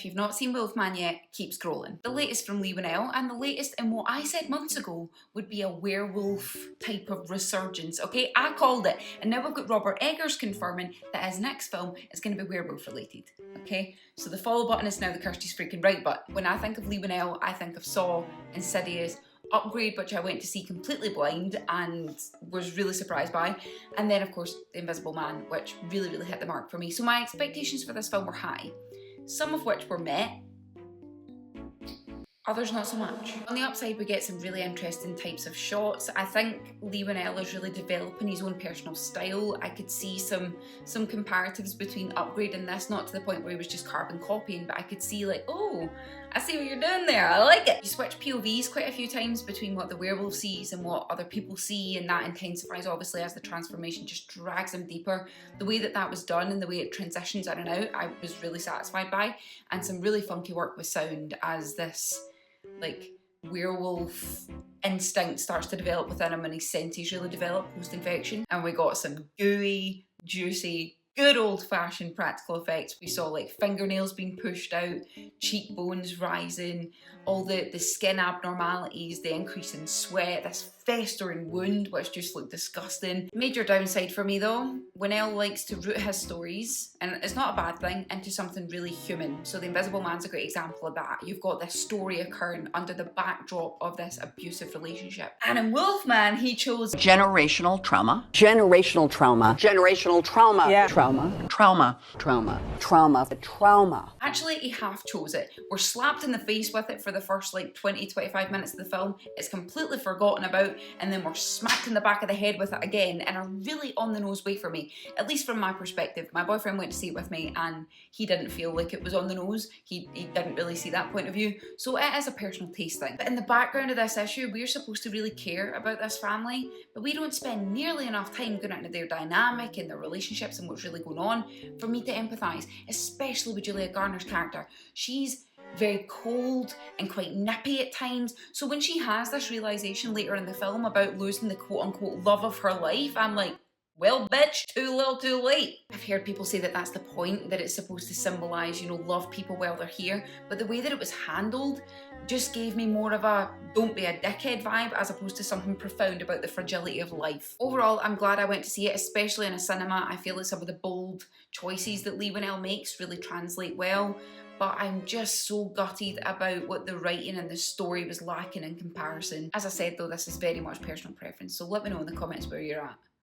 If you've not seen Wolfman yet, keep scrolling. The latest from Leigh Whannell, and the latest in what I said months ago would be a werewolf type of resurgence, okay? I called it, and now we've got Robert Eggers confirming that his next film is going to be werewolf related, okay? So the follow button is now the Kirsty's freaking right button. When I think of Leigh Whannell, I think of Saw, Insidious, Upgrade, which I went to see completely blind and was really surprised by, and then of course The Invisible Man, which really hit the mark for me. So my expectations for this film were high, some of which were met, others not so much. On the upside, we get some really interesting types of shots. I think Leigh Whannell is really developing his own personal style. I could see some comparatives between Upgrade and this, not to the point where he was just carbon copying, but I could see like, oh, I see what you're doing there, I like it. You switch POVs quite a few times between what the werewolf sees and what other people see, and that intensifies obviously as the transformation just drags him deeper. The way that was done and the way it transitions in and out, I was really satisfied by, and some really funky work with sound as this like werewolf instinct starts to develop within him and his senses really develop post-infection. And we got some gooey, juicy, good old-fashioned practical effects. We saw like fingernails being pushed out, cheekbones rising, all the skin abnormalities, the increase in sweat, this festering wound which just looked disgusting. Major downside for me though, Whannell likes to root his stories, and it's not a bad thing, into something really human. So The Invisible Man's a great example of that. You've got this story occurring under the backdrop of this abusive relationship. And in Wolfman, he chose generational trauma. Generational trauma. Generational trauma. Yeah. Trauma. Trauma. Trauma. Trauma. Trauma. Actually, he half chose it. We're slapped in the face with it for the first like 20-25 minutes of the film. It's completely forgotten about, and then we're smacked in the back of the head with it again in a really on the nose way for me, at least from my perspective. My boyfriend went to see it with me and he didn't feel like it was on the nose. He didn't really see that point of view. So it is a personal taste thing. But in the background of this issue, we're supposed to really care about this family, but we don't spend nearly enough time going into their dynamic and their relationships and what's really going on for me to empathise, especially with Julia Garner's character. She's very cold and quite nippy at times. So when she has this realisation later in the film about losing the quote-unquote love of her life, I'm like, well, bitch, too little, too late. I've heard people say that that's the point, that it's supposed to symbolise, you know, love people while they're here, but the way that it was handled just gave me more of a don't be a dickhead vibe as opposed to something profound about the fragility of life. Overall, I'm glad I went to see it, especially in a cinema. I feel like some of the bold choices that Leigh Whannell makes really translate well, but I'm just so gutted about what the writing and the story was lacking in comparison. As I said though, this is very much personal preference, so let me know in the comments where you're at.